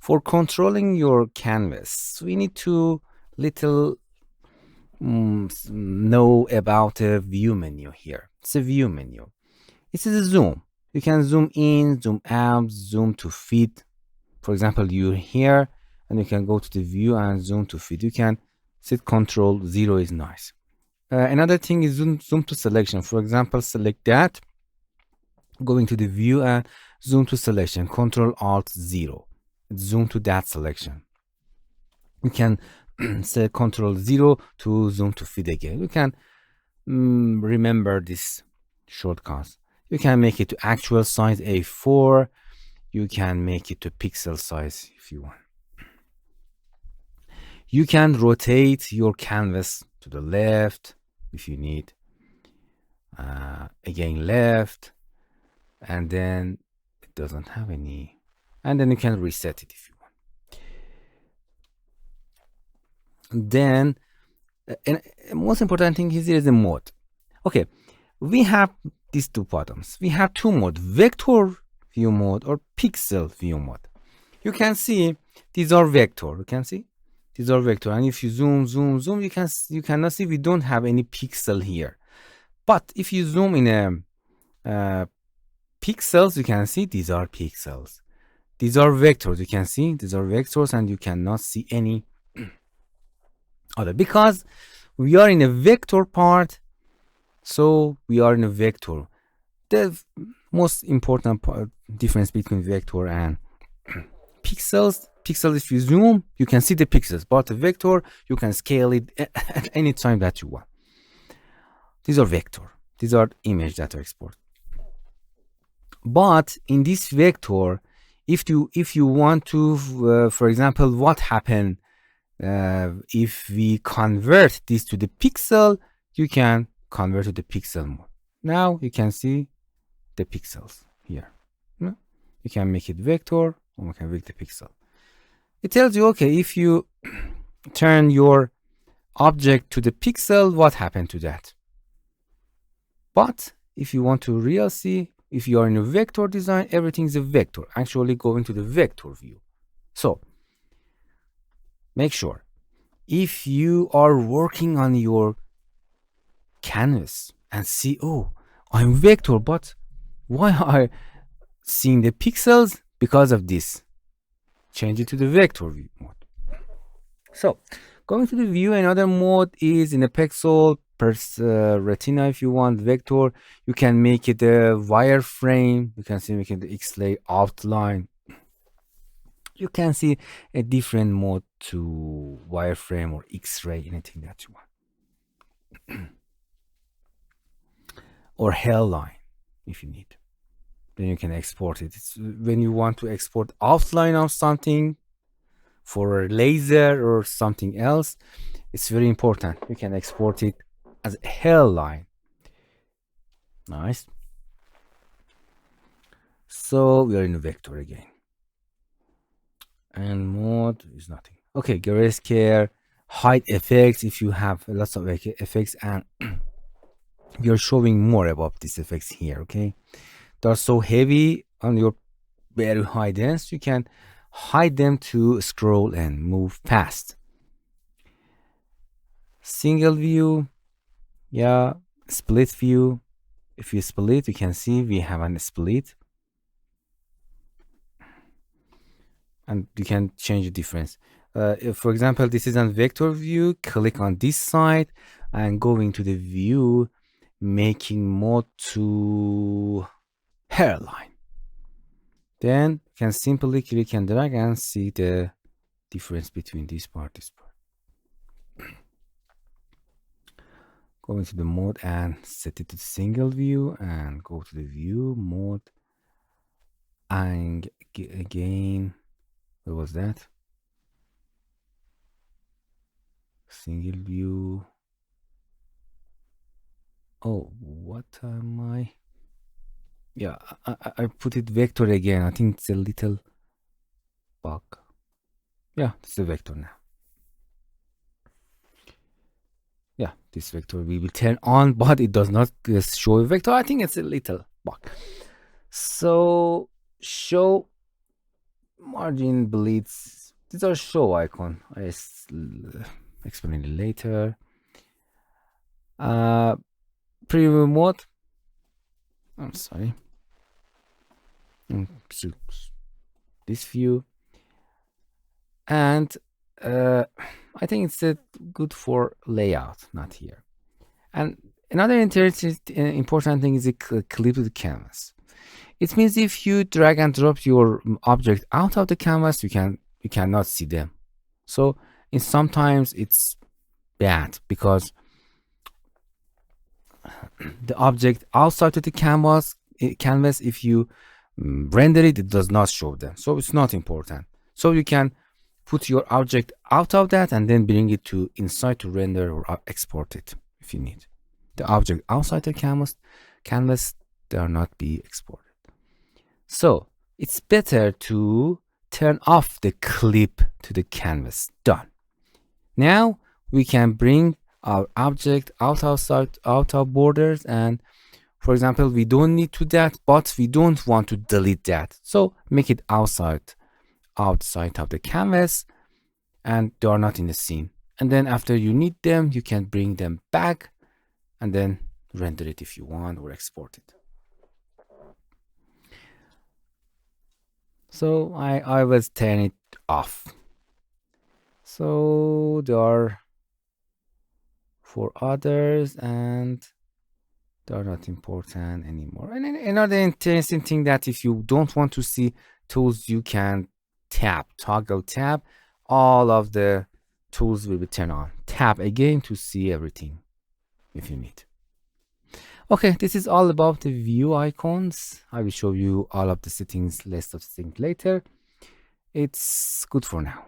For controlling your canvas, we need to little know about a view menu here. It's a view menu. This is a zoom. You can zoom in, zoom out, zoom to fit. For example, you're here and you can go to the view and zoom to fit. You can set control 0 is nice. Another thing is zoom to selection. For example, select that, going to the view and zoom to selection, control alt 0. Zoom to that selection. You can say control 0 to zoom to fit again. You can remember this shortcuts. You can make it to actual size A4. You can make it to pixel size if you want. You can rotate your canvas to the left if you need. Again left, and then it doesn't have any, and then you can reset it if you want. Then and most important thing is there is a mode. Okay, we have these two buttons. We have two modes: vector view mode or pixel view mode. You can see these are vector. You can see these are vector, and if you zoom, you cannot see we don't have any pixel here. But if you zoom in a pixels, you can see these are pixels. These are vectors. You can see these are vectors, and you cannot see any other because we are in a vector part. So we are in a vector. The most important difference between vector and pixels. Pixels, if you zoom, you can see the pixels, but the vector, you can scale it at any time that you want. These are vector. These are image data export. But in this vector, if you want to, for example, what happened if we convert this to the pixel, you can convert to the pixel mode. Now you can see the pixels here. You can make it vector, or you can make the pixel. It tells you, okay, if you turn your object to the pixel, what happened to that? But if you want to really see, if you are in a vector design, everything is a vector, actually going to the vector view. So make sure if you are working on your canvas and see, oh, I'm vector, but why are seeing the pixels? Because of this. Change it to the vector view mode. So going to the view, another mode is in a pixel per retina. If you want vector, you can make it a wireframe. You can see making the X-ray outline. You can see a different mode to wireframe or X-ray, anything that you want. Or hairline if you need. Then you can export it. It's when you want to export outline of something for a laser or something else, it's very important. You can export it as a hairline. Nice. So we are in a vector again. And mode is nothing. Okay, grayscale, hide effects. If you have lots of effects, and we are showing more about these effects here. Okay, they're so heavy on your very high dens, you can hide them to scroll and move fast. Single view, yeah, split view. If you split, you can see we have a split, and you can change the difference. If, for example, this is on vector view, click on this side and going to the view, making mode to hairline. Then you can simply click and drag and see the difference between this part, this part. Go into the mode and set it to single view and go to the view mode. And again, what was that? Single view. Oh, what am I? Yeah, I put it vector again. I think it's a little bug. Yeah, it's a vector now. Yeah, this vector we will turn on, but it does not show a vector. I think it's a little bug. So show margin bleeds. These are show icon. Explain it later. Preview mode. I'm sorry. This view, and I think it's good for layout, not here. And another interesting, important thing is a clipped canvas. It means if you drag and drop your object out of the canvas, you cannot see them. So sometimes it's bad because the object outside of the canvas, if you render it, it does not show them. So it's not important. So you can put your object out of that and then bring it to inside to render or export it if you need. The object outside the canvas dare not be exported. So it's better to turn off the clip to the canvas. Done. Now we can bring our object out of borders, and for example, we don't need to that, but we don't want to delete that. So make it outside of the canvas, and they are not in the scene. And then after you need them, you can bring them back and then render it if you want or export it. So I will turn it off. So there are for others and they are not important anymore. And another interesting thing that if you don't want to see tools, you can toggle tab. All of the tools will be turned on. Tab again to see everything if you need. Okay, this is all about the view icons. I will show you all of the settings, list of settings later. It's good for now.